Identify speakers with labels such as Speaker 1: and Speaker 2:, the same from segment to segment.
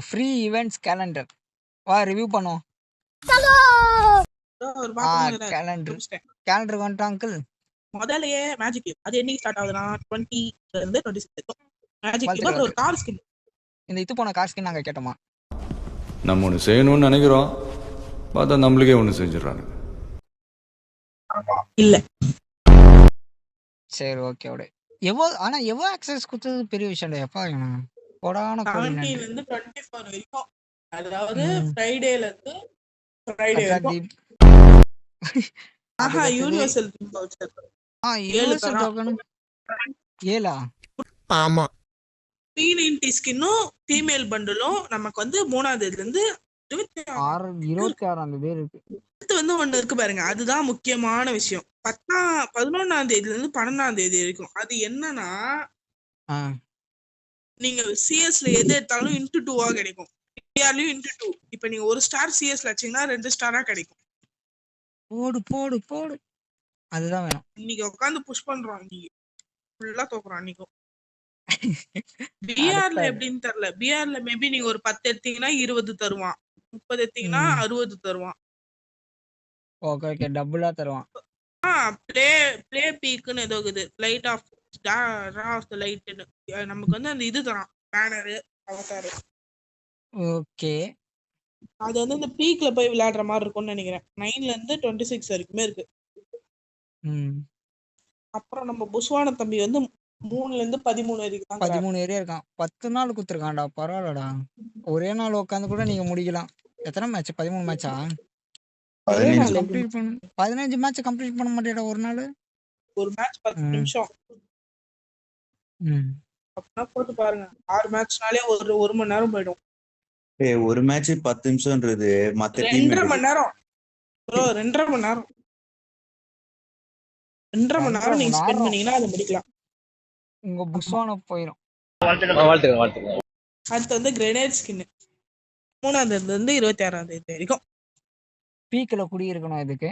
Speaker 1: Free events calendar வா review பண்ணுவோம். Calendar வந்துட்டோம் அங்கிள்.
Speaker 2: முதல்லயே மேஜிக் கியூப் அது என்னைக்கு ஸ்டார்ட் ஆகுதுன்னா 20 இருந்து 26 வரைக்கும் மேஜிக் கியூப் அப்புறம் ஒரு கார் ஸ்கின்.
Speaker 1: இந்த இது போன கார் ஸ்கின் நாங்க கேட்டோமா?
Speaker 3: நம்ம ஒன்று செய்யணும்னு நினைக்கிறோம், பார்த்தா நம்மளுக்கே ஒன்று செஞ்சிடறாங்க.
Speaker 2: இல்ல
Speaker 1: சரி ஓகே ஓட எவ்வளோ ஆக்சஸ் கொடுத்தது பெரிய விஷயம் எப்பா போடான
Speaker 2: 17 இருந்து 24 வரைக்கும், அதாவது ஃப்ரைடேல இருந்து ஃப்ரைடே வரைக்கும். ஆஹா யுனிவர்சல் வவுச்சர்.
Speaker 1: யுனிவர்சல் டோக்கன் 7
Speaker 2: ஆமா. 390 ஸ்கின்னும் ஃபீமேல் பண்டலும் நமக்கு வந்து 3ஆம் தேதியில இருந்து
Speaker 1: 26ஆம் தேதி இருக்கு.
Speaker 2: அடுத்து வந்து ஒண்ணு இருக்கு பாருங்க, அதுதான் முக்கியமான விஷயம். 11ஆம் தேதியில இருந்து 12ஆம் தேதி வரைக்கும். அது என்னன்னா நீங்க சிஎஸ்ல எது எடுத்தாலும் இன்டு 2 கிடைக்கும். பிஆர்லயும் இன்டு 2. இப்ப நீங்க ஒரு ஸ்டார் சிஎஸ்ல வச்சீங்கன்னா 2 ஸ்டாரா கிடைக்கும்.
Speaker 1: போடு போடு போடு, அதுதான் வேணும்.
Speaker 2: இன்னைக்கு உட்காந்து புஷ் பண்றோம், இன்னைக்கு ஃபுல்லா தோக்குறோம். அன்னைக்கும் பிஆர்ல எப்படின்னு தெரியல. பிஆர்ல மேபி நீங்க ஒரு 10 எடுத்தீங்கன்னா 20 தருவான், 30 எடுத்தீங்கன்னா 60 தருவான்.
Speaker 1: ஓகே ஓகே, டபுளா தருவான்.
Speaker 2: ப்ளே பீக்னு ஏதோ இருக்குது, லைட் ஆஃப் தி லைட்னு. நமக்கு வந்து அந்த இது தரான், பேனர் அவதார்.
Speaker 1: ஓகே,
Speaker 2: அது வந்து இந்த பீக்ல போய் விளையாடுற மாதிரி இருக்கும்னு நினைக்கிறேன். 9ல இருந்து 26 வரைக்குமே இருக்கு. அப்புறம் நம்ம புஷ்வான தம்பி வந்து 3ல இருந்து 13 வரைக்கும்
Speaker 1: 13 ஏரியா இருக்கான். 10 நாள் குத்துருக்கான்டா, பரவாயில்லடா. ஒரே நாள் உட்காந்து கூட நீங்க முடிக்கலாம். எத்தனை மேட்ச்? 13 மேட்சா? 15 மேட்ச் கம்ப்ளீட் பண்ண மாட்டேடா ஒரு நாள்.
Speaker 2: ஒரு மேட்ச் 10 நிமிஷம். அப்பனா போட்டு பாருங்க, 6 மேட்ச்னாலே ஒரு மணி நேரம் போய்டும்.
Speaker 4: ஒரு மேட்ச் 10 நிமிஷம்ன்றது மத்த டீம்
Speaker 2: 2.5 மணி நேரம் ப்ரோ. 2.5 மணி நேரம் 2.5 மணி நேரம் நீங்க ஸ்பெண்ட் பண்ணீங்கன்னா அதை முடிக்கலாம்.
Speaker 1: உங்க புஷ்வான போயிடும்.
Speaker 2: அடுத்து வந்து கிரெனேட் ஸ்கின் 3ஆம் தேதியில இருந்து 26ஆம் தேதி வரைக்கும்.
Speaker 1: பீக்ல குடி இருக்கணும். இதுக்கு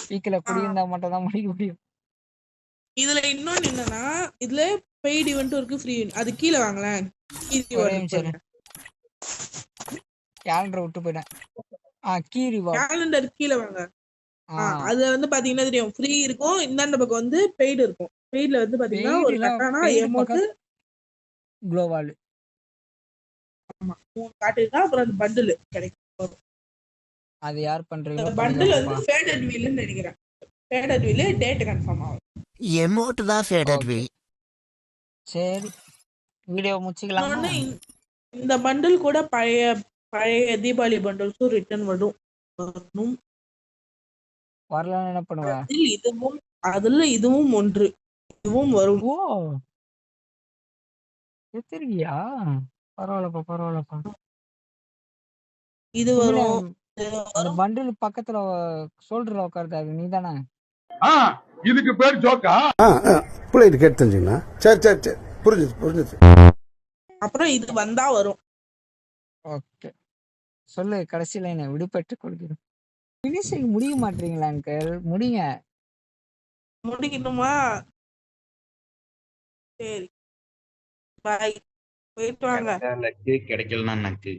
Speaker 1: பீக்ல குடி இருந்தா மட்டும் தான் முடிக்க முடியும்.
Speaker 2: இதுல இன்னொன்னு என்னன்னா, இதுல பெய்ட் ஈவென்ட் இருக்கு, ஃப்ரீ. அது கீழ வாங்களேன்.
Speaker 1: கேலண்டர் விட்டு போயிட்டேன். கீ ரிவார்ட்
Speaker 2: கேலண்டர் கீழ வாங்க. அது வந்து பாத்தீங்கன்னா தெரியும், ஃப்ரீ இருக்கும். இந்த பக்கம் வந்து பெய்ட் இருக்கும். பெய்ட்ல வந்து பாத்தீங்கன்னா ஒரு கட்டானா எமோட்,
Speaker 1: க்ளோ வால்.
Speaker 2: ஆமா, 3 காட்டுனா அப்புறம் அந்த பண்டில் கிடைக்கும்.
Speaker 1: அது யார் பண்றீங்க?
Speaker 2: பண்டில் வந்து ஃபேடட் வீல்னு நினைக்கிறேன். ஃபேடட் வீல் டேட் கன்ஃபார்ம் ஆகும்.
Speaker 5: எமோட் தான் ஃபேடட் வீல்.
Speaker 1: சரி, வீடியோ முடிச்சுக்கலாம்.
Speaker 2: இந்த பண்டில் கூட பழைய தீபாவளி பண்டில்ஸும் ரிட்டர்ன் வரும்.
Speaker 1: வரலாம் என்ன பண்ணுவ?
Speaker 2: இதுவும் ஒன்று, இதுவும் வரும்.
Speaker 1: ஓ எத்தரியா? பரவாயில்லப்பா.
Speaker 2: இது வரும்.
Speaker 1: அந்த பண்டில் பக்கத்துல ஷோல்டர்ல உட்காருது, அது நீதானே?
Speaker 6: இதுக்கு பேர் ஜோக்கா?
Speaker 5: புள்ளைட்டு கேட்டு தெரிஞ்சுங்களா? சரி புரிஞ்சுது.
Speaker 2: அப்புறம் இது வந்தா வரும்.
Speaker 1: ஓகே, சொல்லு கடைசி லைனை. விடுபட்டு கொடுக்கிறோம். ஃபினிஷிங் முடிய மாட்டீங்களா அங்கிள்?
Speaker 2: முடிக்கணுமா? சரி, பாய், போயிட்டு வாங்க.
Speaker 4: லக்கு கிடைக்கலன்னா நக்கு.